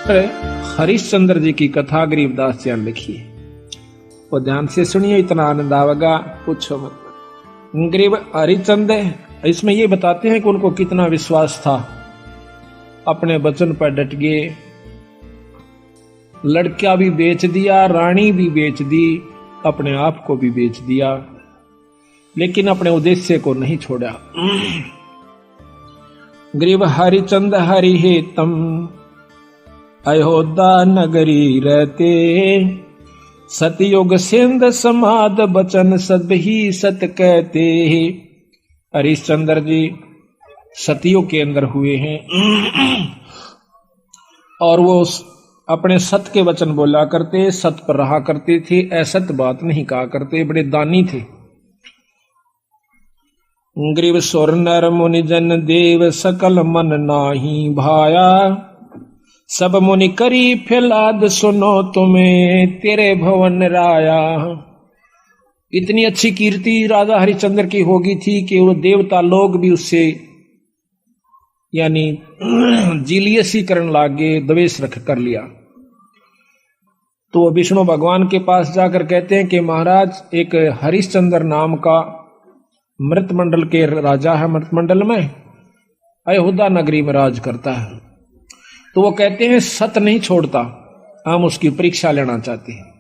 हरिश्चंद्र जी की कथा गरीबदास जी ने लिखी है, वो ध्यान से सुनिए, इतना आनंद आवेगा पूछो मत। गरीब हरिश्चंद्र इसमें ये बताते हैं कि उनको कितना विश्वास था, अपने वचन पर डट गए, लड़का भी बेच दिया, रानी भी बेच दी, अपने आप को भी बेच दिया, लेकिन अपने उद्देश्य को नहीं छोड़ा। गरीब हरिचंद हरि हेतम अयोध्या नगरी रहते, सतयुग सिंध समाद बचन सब ही सत कहते। हरिश्चंद्र जी सतयुग के अंदर हुए हैं और वो अपने सत के वचन बोला करते, सत पर रहा करते थे, असत बात नहीं कहा करते, बड़े दानी थे। ग्रीव सुर नर मुनि जन देव सकल मन नाही भाया, सब मुनि करी फैलाद सुनो तुम्हें तेरे भवन राया। इतनी अच्छी कीर्ति राजा हरिश्चंद्र की होगी थी कि वो देवता लोग भी उससे यानी जीलियसी करने लागे, द्वेष रख कर लिया। तो विष्णु भगवान के पास जाकर कहते हैं कि महाराज एक हरिश्चंद्र नाम का मृतमंडल के राजा है, मृतमंडल में अयोध्या नगरी में राज करता है। तो वो कहते हैं सत नहीं छोड़ता, हम उसकी परीक्षा लेना चाहते हैं।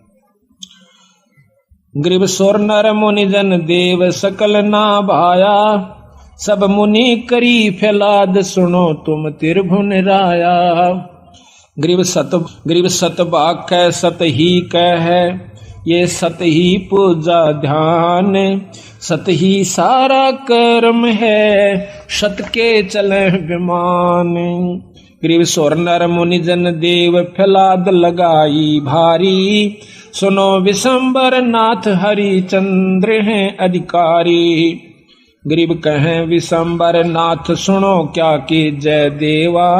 ग्रीव सोर नर मुनि जन देव सकल ना भाया, सब मुनि करी फैलाद सुनो तुम त्रिभुवन राया। ग्रीव सत बाक है सत ही कह है, ये सत ही पूजा ध्यान, सत ही सारा कर्म है, सत के चले विमान। ग्रीव सोर नर मुनि जन देव फैलाद लगाई भारी, सुनो विशंबर नाथ हरिचंद्र हैं अधिकारी। गरीब कहें विशंबर नाथ सुनो क्या कि जय देवा,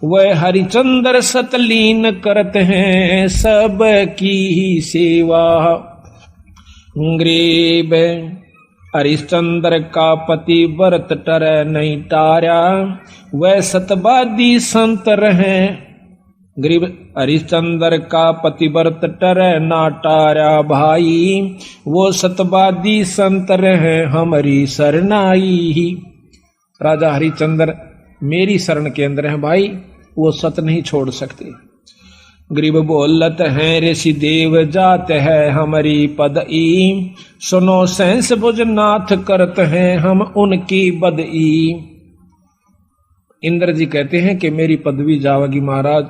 वह हरिचंद्र सतलीन करते हैं सब की ही सेवा। गरीब हरिश्चंद्र का पति व्रत टर नहीं टारा, वह सतवादी संत रहे। गरीब हरिश्चंद्र का पति व्रत टर ना टारा भाई, वो सतवादी संत रहे हमारी शरणाई। राजा हरिश्चंद्र मेरी शरण के अंदर है भाई, वो सत नहीं छोड़ सकते। गरीब बोलत हैं ऋषि देव जात है हमारी पदई, सुनो सहस भुजनाथ करत हैं हम उनकी बदई। इंद्र जी कहते हैं कि मेरी पदवी जावेगी महाराज,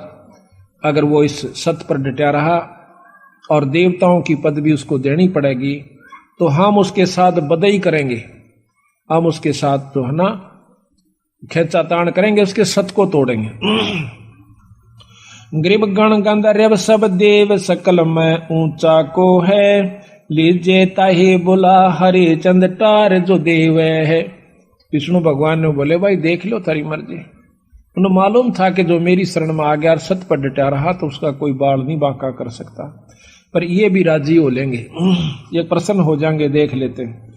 अगर वो इस सत पर डटा रहा और देवताओं की पदवी उसको देनी पड़ेगी तो हम उसके साथ बदई करेंगे, हम उसके साथ तो है ना खेचातान करेंगे, उसके सत को तोड़ेंगे। गरीब गण गंधर्व सब देव सकल में ऊंचा को है, लीजे ताही बुला हरिचंद टार जो देव है। विष्णु भगवान ने बोले भाई देख लो तारी मर्जी। उन्हें मालूम था कि जो मेरी शरण में आ गया और सत पर डटा रहा तो उसका कोई बाल नहीं बांका कर सकता, पर ये भी राजी हो लेंगे, ये प्रसन्न हो जाएंगे, देख लेते हैं।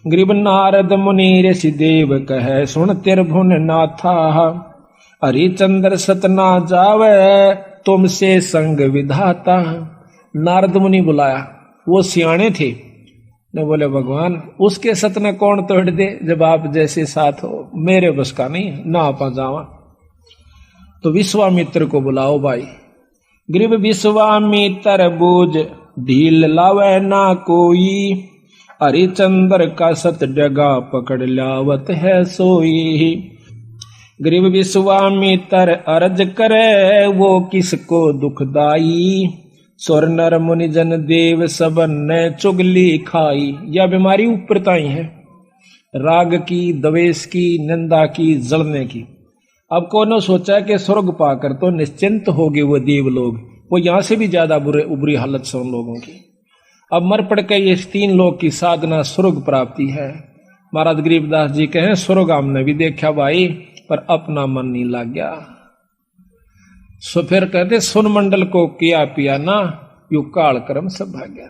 गरीब नारद मुनि ऋषि देव कहे सुन त्रिभुवन नाथा, हरिचंद्र सतना जावे तुमसे संग विधाता। नारद मुनि बुलाया, वो सियाणे थे, ने बोले भगवान उसके सत ने कौन तोड़ दे, जब आप जैसे साथ हो, मेरे बस का नहीं ना आप जावा। तो विश्वामित्र को बुलाओ भाई। गरीब विश्वामित्र बूझ ढील लावे ना कोई, हरिचंद्र का सत डगा पकड़ लावत है सोई। गरीब विश्वामित्र अर्ज करे वो किसको दुखदाई, सुर नर मुनि जन देव सबन ने चुगली खाई। यह बीमारी ऊपरताई है, राग की, द्वेष की, निंदा की, जलने की। अब कौन सोचा कि स्वर्ग पाकर तो निश्चिंत हो गए वो देव लोग, वो यहां से भी ज्यादा बुरी हालत से उन लोगों की। अब मर पड़ के ये तीन लोग की साधना स्वर्ग प्राप्ति है। महाराज गरीबदास जी कहें स्वर्ग हमने भी देखा भाई, पर अपना मन नहीं लग गया। सो फिर कहते सुन मंडल को किया पिया ना, यू काल कर्म सब भाग्या।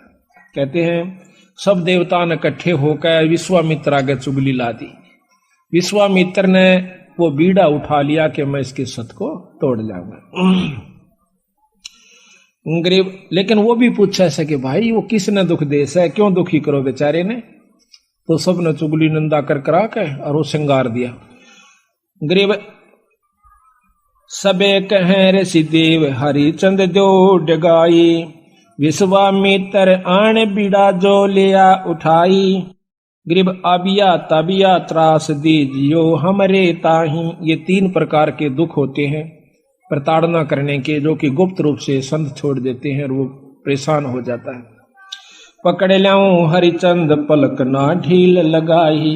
कहते हैं सब देवता ने इकट्ठे होकर विश्वामित्र आगे चुगली ला दी। विश्वामित्र ने वो बीड़ा उठा लिया कि मैं इसके सत को तोड़ जाऊंगा। गरीब, लेकिन वो भी पूछा से कि भाई वो किसने दुख दे से, क्यों दुखी करो बेचारे ने। तो सबने चुगली निंदा कर करा के और वो श्रृंगार दिया। गरीब सबे कहें ऋषि देव हरिचंद दो डगाई, विश्वामित्र आण बीड़ा जो लिया उठाई, गरीब अबिया तबिया त्रास दीजियो हमरे ताही। ये 3 प्रकार के दुख होते हैं प्रताड़ना करने के, जो कि गुप्त रूप से संत छोड़ देते हैं और वो परेशान हो जाता है। पकड़ लाऊं हरिचंद पलक ना ढील लगाई,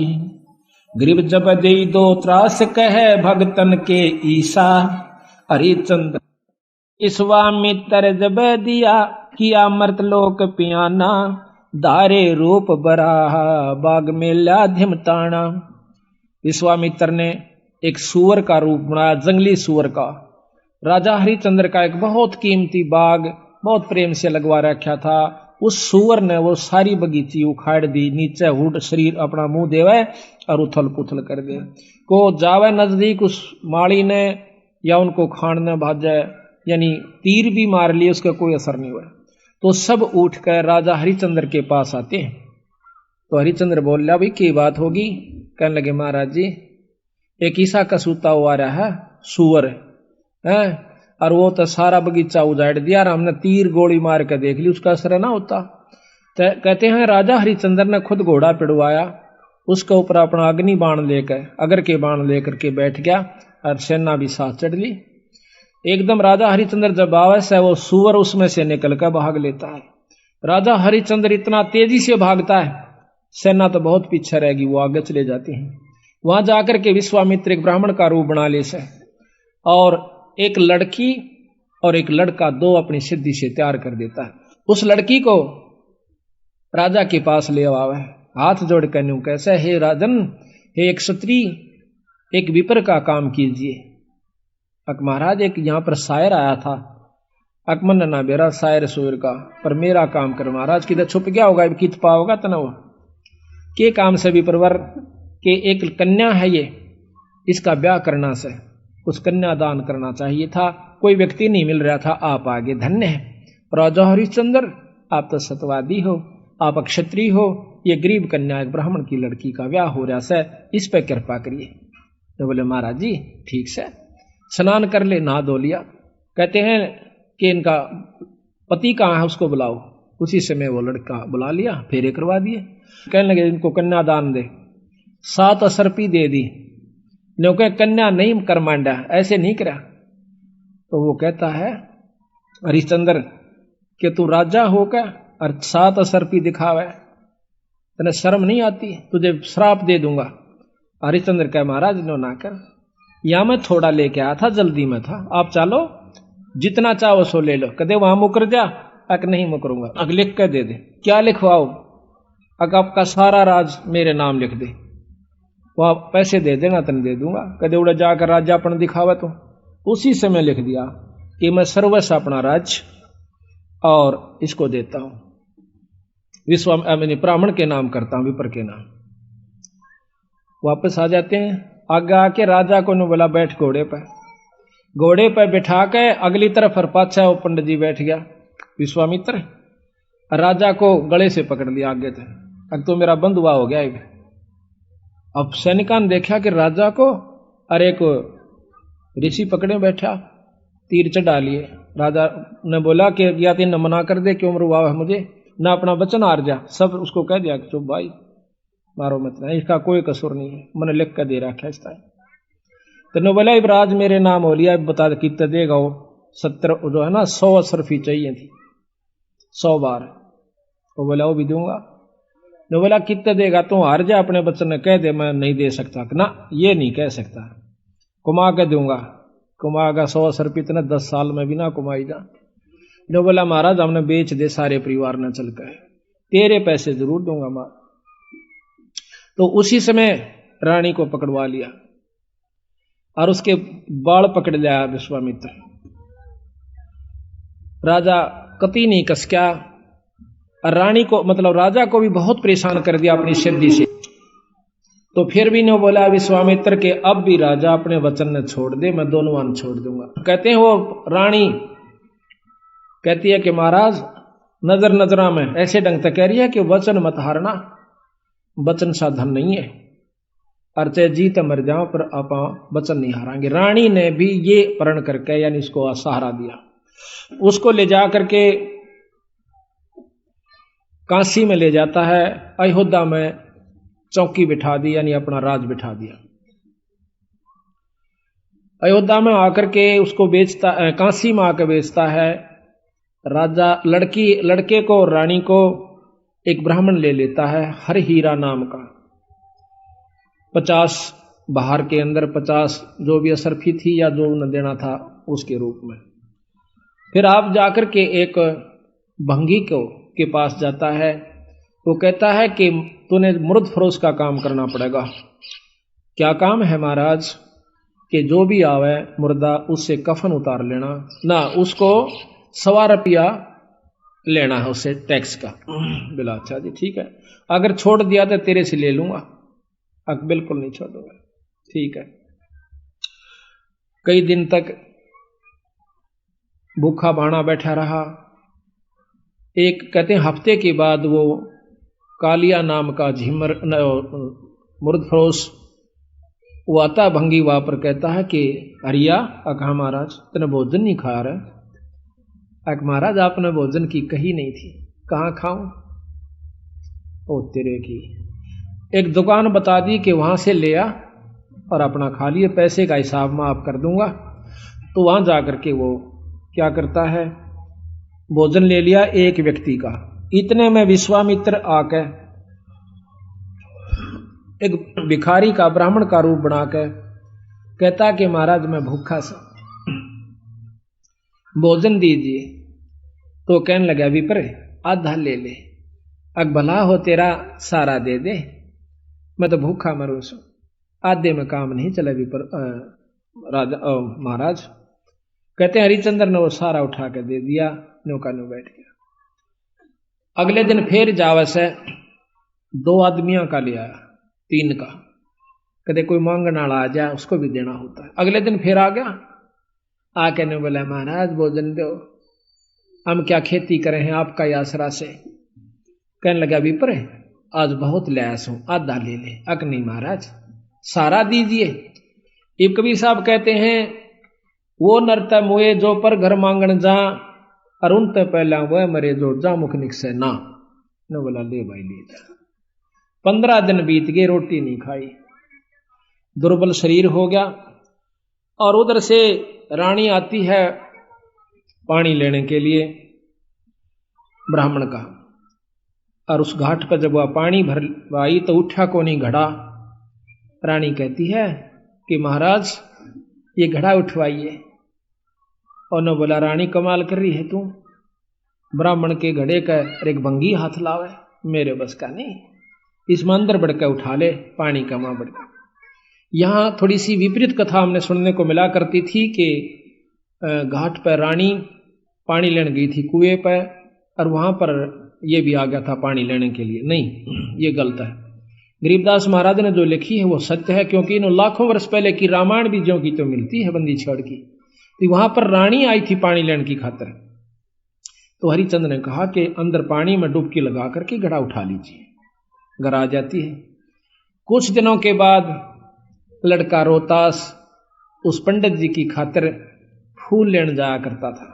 गरीब जब दे दो त्रास कहे भगतन के ईसा। हरिचंद विश्वामित्र जब दिया किया मर्तलोक पियाना, धारे रूप बराहा बाग में लाध्यम ताना। विश्वामित्र ने एक सूअर का रूप बनाया, जंगली सूअर का। राजा हरिचंद्र का एक बहुत कीमती बाग बहुत प्रेम से लगवा रखा था। उस सूअर ने वो सारी बगीची उखाड़ दी, नीचे हुड शरीर अपना मुंह देवे और उथल पुथल कर दे। को जावे नजदीक उस माली ने या उनको खाने भाजे, यानी तीर भी मार लिए, उसका कोई असर नहीं हुआ। तो सब उठ कर राजा हरिचंद्र के पास आते हैं। तो हरिचंद्र बोल रहा, भाई की बात होगी? कहने लगे महाराज जी एक ईसा का सूता हुआ रहा है सूअर है, और वो तो सारा बगीचा उजाड़ दिया और हमने तीर गोली मार के देख ली, उसका असर ना होता। कहते हैं राजा हरिचंद्र ने खुद घोड़ा पिड़वाया, उसके ऊपर अपना अग्नि बाण लेकर अगर के बाण लेकर के बैठ गया और सेना भी साथ चढ़ ली। एकदम राजा हरिचंद्र जब आवे से वो सूअर उसमें से निकल कर भाग लेता है। राजा हरिचंद्र इतना तेजी से भागता है, सेना तो बहुत पीछे रहेगी, वो आगे चले जाते हैं। वहां जाकर के विश्वामित्र एक ब्राह्मण का रूप बना ले से, और एक लड़की और एक लड़का दो अपनी सिद्धि से तैयार कर देता है। उस लड़की को राजा के पास ले आवे, हाथ जोड़ कर न्यू कैसे, हे राजन, हे एक क्षत्रिय, एक विपर का काम कीजिए। अक महाराज एक यहाँ पर शायर आया था, अकमन ना बेरा शायर सूर का, पर मेरा काम कर महाराज। किधर छुप गया होगा, कित पाओगा तना वो के काम से भी परवर के एक कन्या है ये, इसका ब्याह करना से कुछ कन्या दान करना चाहिए था, कोई व्यक्ति नहीं मिल रहा था, आप आगे धन्य है। राजा हरिश्चंद्र आप तो सतवादी हो, आप क्षत्रिय हो, ये गरीब कन्या एक ब्राह्मण की लड़की का ब्याह हो रहा है, इस पर कृपा करिए। तो बोले महाराज जी ठीक से, स्नान कर ले, नहा धो लिया। कहते हैं कि इनका पति कहाँ है, उसको बुलाओ। उसी समय वो लड़का बुला लिया, फेरे करवा दिए। कहने लगे इनको कन्यादान दे, 7 असरपी दे दी। क्योंकि कन्या नहीं कर मांडा, ऐसे नहीं करा। तो वो कहता है हरिश्चंद्र कि तू राजा होकर और 7 असरपी दिखावे, तेने शर्म नहीं आती, तुझे श्राप दे दूंगा। हरिश्चंद्र कह महाराज नो ना कर, या मैं थोड़ा लेके आया था, जल्दी में था, आप चलो जितना चाहो सो ले लो। कदे वहां मुकर जा, अक नहीं मुकरूंगा, अग लिख कर दे दे। क्या लिखवाओ? अग आपका सारा राज मेरे नाम लिख दे, वह पैसे दे देना, तन दे दूंगा। कदे उड़ा जाकर राजापन दिखावा, तो उसी समय लिख दिया कि मैं सर्वस्व अपना राज्य और इसको देता हूं, ब्राह्मण के नाम करता हूं, विपर के नाम। वापस आ जाते हैं। आगे आके राजा को ने बोला बैठ घोड़े पर। घोड़े पर बिठा के अगली तरफ और पाछा वो पंडित जी बैठ गया विश्वामित्र, राजा को गले से पकड़ लिया आगे तक। अब तो मेरा बंधुआ हो गया। अब सैनिकान देखा कि राजा को अरे एक ऋषि पकड़े बैठा, तीर चढ़ा लिए। राजा ने बोला कि या तीन मना कर दे, क्यों मरुआ है मुझे, ना अपना वचन हार जा। सब उसको कह दिया कि चुप भाई, मारो मत, नहीं इसका कोई कसूर नहीं है, मैंने लिख कर दे रखा है इसका। तो ने बोला इब्राज मेरे नाम हो लिया, बता दे कितना देगा वो। 70 जो है ना 100 असरफी चाहिए थी, 100 बार। वो बोला वो भी दूंगा। ने बोला कितना देगा? तू हार जा, अपने बच्चन ने कह दे मैं नहीं दे सकता। ना ये नहीं कह सकता, कुमा के दूंगा। कुमागा 100 असरफी इतने 10 साल में भी ना कुमाई जा। ने बोला महाराज हमने बेच दे सारे परिवार ने चल कर, तेरे पैसे जरूर दूंगा मां। तो उसी समय रानी को पकड़वा लिया और उसके बाल पकड़ लिया विश्वामित्र। राजा कति नहीं कसक्या, और रानी को मतलब राजा को भी बहुत परेशान कर दिया अपनी सिद्धि से। तो फिर भी ने बोला विश्वामित्र के अब भी राजा अपने वचन ने छोड़ दे, मैं दोनों वन छोड़ दूंगा। कहते हैं वो रानी कहती है कि महाराज नजर नजरा में ऐसे ढंग से कह रही है कि वचन मत हारना, वचन सा धन नहीं है, और चाहे जीत मर जाओ पर आप वचन नहीं हारांगे। रानी ने भी ये प्रण करके यानी इसको सहारा दिया। उसको ले जा करके काशी में ले जाता है, अयोध्या में चौकी बिठा दी यानी अपना राज बिठा दिया। अयोध्या में आकर के उसको बेचता, काशी में आकर बेचता है। राजा लड़के को और रानी को एक ब्राह्मण ले लेता है, हर हीरा नाम का। 50 बाहर के अंदर 50 जो भी असरफी थी या जो न देना था उसके रूप में। फिर आप जाकर के एक भंगी के पास जाता है। वो कहता है कि तूने मुर्द फरोश का काम करना पड़ेगा। क्या काम है महाराज? कि जो भी आवे मुर्दा उससे कफन उतार लेना ना, उसको 1.25 रुपया लेना है उससे टैक्स का। बोला अच्छा जी ठीक है, अगर छोड़ दिया तो तेरे से ले लूंगा। बिल्कुल नहीं छोड़ूंगा, ठीक है। कई दिन तक भूखा बाणा बैठा रहा। एक कहते हैं हफ्ते के बाद वो कालिया नाम का झिमर मुर्द फरोश वो आता भंगी वहां पर, कहता है कि हरिया कहा महाराज तूने भोजन नहीं खा रहा? महाराज आपने भोजन की कही नहीं थी। कहाँ खाऊं? ओ तेरे की, एक दुकान बता दी कि वहां से ले आ और अपना खा लिए, पैसे का हिसाब मैं आप कर दूंगा। तो वहां जाकर के वो क्या करता है, भोजन ले लिया एक व्यक्ति का। इतने में विश्वामित्र आके एक भिखारी का ब्राह्मण का रूप बनाकर कहता कि महाराज मैं भूखा सा, भोजन दीजिए। तो कहने लगा विप्र आधा ले ले, भला हो तेरा सारा दे दे, मैं तो भूखा मरू सू, आधे में काम नहीं चला विप्र राजा महाराज। कहते हैं हरिचंद्र ने वो सारा उठा के दे दिया, नौका नो बैठ गया। अगले दिन फिर जावे से 2 आदमियों का ले आया, 3 का। कदे कोई मांगने वाला आ जाए उसको भी देना होता है। अगले दिन फिर आ गया, आके ने बोला महाराज भोजन दो, हम क्या खेती करें हैं आपका ही आसरा से। कहने लगा विप्र आज बहुत लयास हूं, आधा ले ले। नहीं महाराज सारा दीजिए। इब कबीर साहब कहते हैं वो नरता मुए जो पर घर मांगन जा, और उन ते पहला वह मरे जो जा मुख निकसे ना। न बोला ले भाई ले जा। 15 दिन बीत गए, रोटी नहीं खाई, दुर्बल शरीर हो गया। और उधर से रानी आती है पानी लेने के लिए ब्राह्मण का, और उस घाट पर जब वह पानी भर आई तो उठा को नहीं घड़ा। रानी कहती है कि महाराज ये घड़ा उठवाइए। और न बोला रानी कमाल कर रही है तू, ब्राह्मण के घड़े का एक भंगी हाथ लावे, मेरे बस का नहीं, इसमें अंदर बढ़कर उठा ले पानी का मां बढ़कर। यहां थोड़ी सी विपरीत कथा हमने सुनने को मिला करती थी कि घाट पर रानी पानी लेने गई थी कुएं पर, और वहां पर यह भी आ गया था पानी लेने के लिए। नहीं, ये गलत है। गरीबदास महाराज ने जो लिखी है वो सत्य है, क्योंकि इन लाखों वर्ष पहले की रामायण भी ज्यों की तो मिलती है बंदी छड़ की। तो वहां पर रानी आई थी पानी लेने की खातिर। तो हरिचंद ने कहा कि अंदर पानी में डुबकी लगा करके घड़ा उठा लीजिए, घर आ जाती है। कुछ दिनों के बाद लड़का रोहतास उस पंडित जी की खातिर फूल लेने जाया करता था।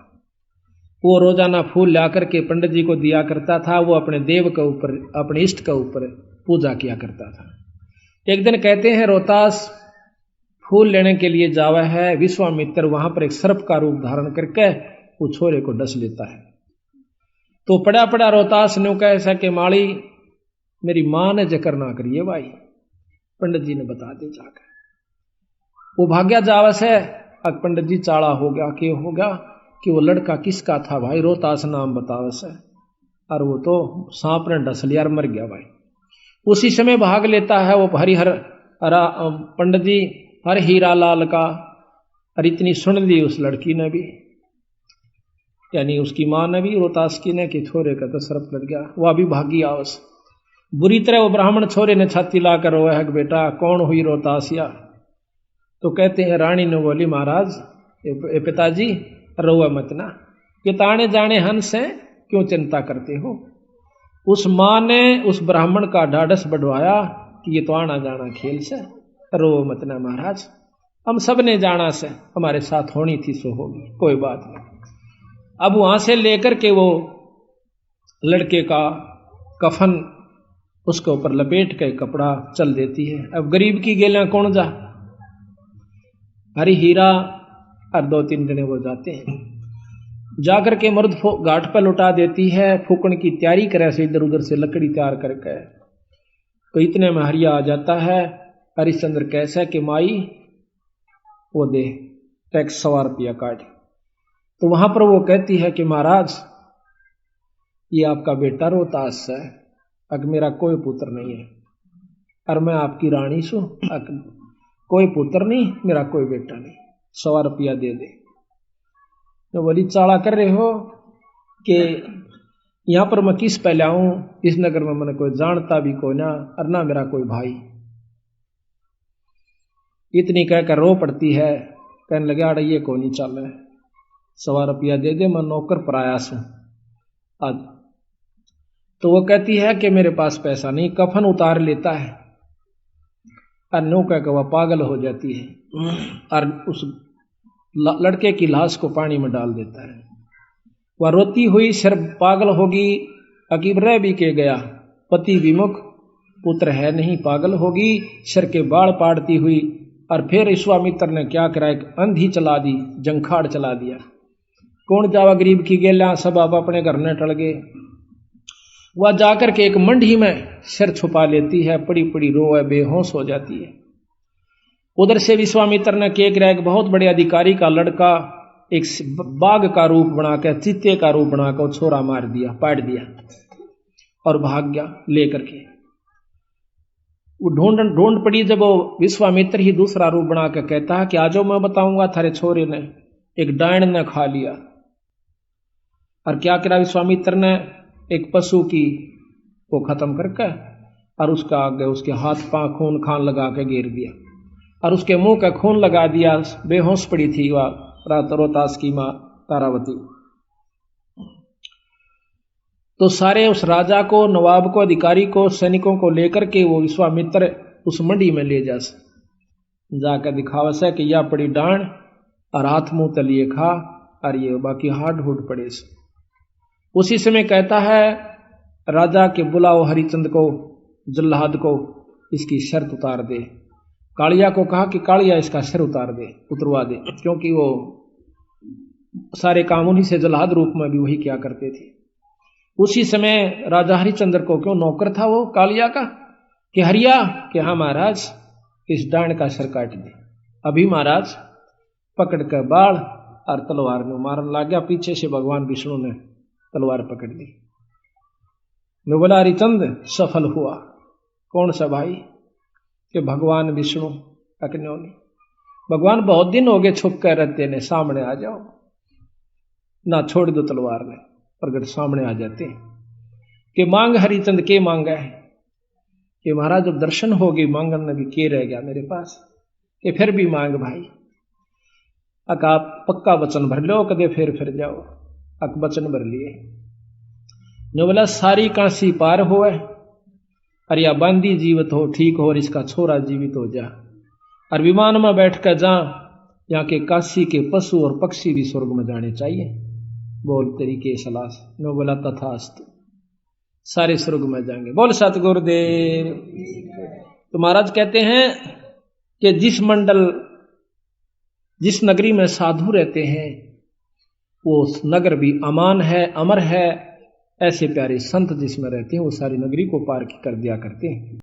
वो रोजाना फूल ला करके पंडित जी को दिया करता था। वो अपने देव के ऊपर, अपने इष्ट के ऊपर पूजा किया करता था। एक दिन कहते हैं रोहतास फूल लेने के लिए जावा है, विश्वामित्र वहां पर एक सर्प का रूप धारण करके वो छोरे को डस लेता है। तो पड़ा पड़ा रोहतास ने कहा ऐसा कि माली मेरी मां ने जिक्र ना करिए भाई, पंडित जी ने बता दे जाकर। वो भाग्या जावस है। अब पंडित जी चाड़ा हो गया, के हो गया कि वो लड़का किसका था भाई, रोहतास नाम बतावस है, और वो तो सांप ने डस लिया और मर गया भाई। उसी समय भाग लेता है वो हरिहर पंडित जी हर हीरा लाल का, और इतनी सुन ली उस लड़की ने भी, यानी उसकी मां ने भी, रोहतास की ने, कि छोरे का तो सर्प लड़ गया। वह भी भागी आवस। बुरी तरह वो ब्राह्मण छोरे ने छाती लाकर रोया है कि बेटा कौन हुई रोहतासिया। तो कहते हैं रानी ने बोली महाराज पिताजी रोवा मत ना, कि ताने जाने हंस हैं, क्यों चिंता करते हो। उस माँ ने उस ब्राह्मण का ढाढ़स बढ़वाया कि ये तो आना जाना खेल से, रो मत ना महाराज, हम सब ने जाना से, हमारे साथ होनी थी सो होगी, कोई बात नहीं। अब वहां से लेकर के वो लड़के का कफन उसके ऊपर लपेट के कपड़ा चल देती है। अब गरीब की गेला कौन जा, हरी हीरा और 2-3 जने वो जाते हैं, जाकर के मर्द घाट पर लुटा देती है। फूकन की तैयारी करे से इधर उधर से लकड़ी तैयार करके, तो इतने में हरिया आ जाता है। हरिश्चंद्र कैसा कि माई वो दे टैक्स 100 रुपया काट। तो वहां पर वो कहती है कि महाराज ये आपका बेटा रोहतास है, अगर मेरा कोई पुत्र नहीं है, और मैं आपकी रानी सू, कोई पुत्र नहीं, मेरा कोई बेटा नहीं, 100 रुपया दे दे। तो बोली चाला कर रहे हो कि यहां पर मैं किस पहले आऊं, इस नगर में मैंने कोई जानता भी कोई ना, और ना मेरा कोई भाई। इतनी कहकर रो पड़ती है, कहने लगे आड़ ये को नहीं चल रहा, 100 रुपया दे दे, मैं नौकर पर आया हूं आज। तो वो कहती है कि मेरे पास पैसा नहीं, कफन उतार लेता है और नो कहकर वह पागल हो जाती है और उस लड़के की लाश को पानी में डाल देता है। वह रोती हुई सिर्फ पागल होगी, अकीब रह भी के गया, पति विमुख, पुत्र है नहीं, पागल होगी, सिर के बाल पाड़ती हुई। और फिर विश्वामित्र ने क्या करा, एक अंधी चला दी, जंखाड़ चला दिया। कौन जावा गरीब की गेला, सब आप अपने घर ने टल गए। वह जाकर के एक मंडी में सिर छुपा लेती है, पड़ी पड़ी रोए, बेहोश हो जाती है। उधर से विश्वामित्र ने क्या करा, एक बहुत बड़े अधिकारी का लड़का एक बाघ का रूप बनाकर, चीते का रूप बनाकर छोरा मार दिया, पाट दिया और भाग गया लेकर के। वो ढूंढ पड़ी, जब वो विश्वामित्र ही दूसरा रूप बना के कहता है कि आजो मैं बताऊंगा, थारे छोरे ने एक डायन ने खा लिया। और क्या करा विश्वामित्र ने, एक पशु की को खत्म करके और उसका आगे उसके हाथ पांव खून खान लगा के घेर दिया और उसके मुंह का खून लगा दिया। बेहोश पड़ी थी वह रोहतास की मां तारावती। तो सारे उस राजा को, नवाब को, अधिकारी को, सैनिकों को लेकर के वो विश्वामित्र उस मंडी में ले जाकर दिखावा से कि यह पड़ी डांड और हाथ मुंह तलिए खा और ये बाकी हाथ हुड पड़े से। उसी समय कहता है राजा के बुलाओ हरिचंद को, जल्लाद को, इसकी शर्त उतार दे। कालिया को कहा कि कालिया इसका सिर उतरवा दे, क्योंकि वो सारे काम उन्हीं से जल्लाद रूप में भी वही क्या करते थे। उसी समय राजा हरिचंद्र को, क्यों नौकर था वो कालिया का, कि हरिया कि हाँ महाराज इस डांड का सिर काट दे। अभी महाराज पकड़ कर बाढ़ और तलवार में मारने लग गया। पीछे से भगवान विष्णु ने तलवार पकड़ ली। मैं बोला हरिचंद सफल हुआ। कौन सा भाई, कि भगवान विष्णु। अग्नि, भगवान बहुत दिन हो गए छुप कर रहते ने, सामने आ जाओ ना, छोड़ दो तलवार ने, प्रगट सामने आ जाते कि मांग हरिचंद के मांगा है, कि महाराज जब दर्शन हो गए मांगन में भी के रह गया मेरे पास, कि फिर भी मांग भाई। अक आप पक्का वचन भर लो, कदे फिर जाओ। अक वचन भर लिए। जो बोला सारी काशी पार हो और या बांदी जीवित हो, ठीक हो, और इसका छोरा जीवित हो जा, और विमान में बैठ कर जा, यहाँ के काशी के पशु और पक्षी भी स्वर्ग में जाने चाहिए। बोल तेरी के सलाह से। नो बोला तथास्तु, सारे स्वर्ग में जाएंगे। बोल सतगुरुदेव। तो महाराज कहते हैं कि जिस नगरी में साधु रहते हैं वो नगर भी अमान है, अमर है। ऐसे प्यारे संत जिसमें रहते हैं वो सारी नगरी को पार कर दिया करते हैं।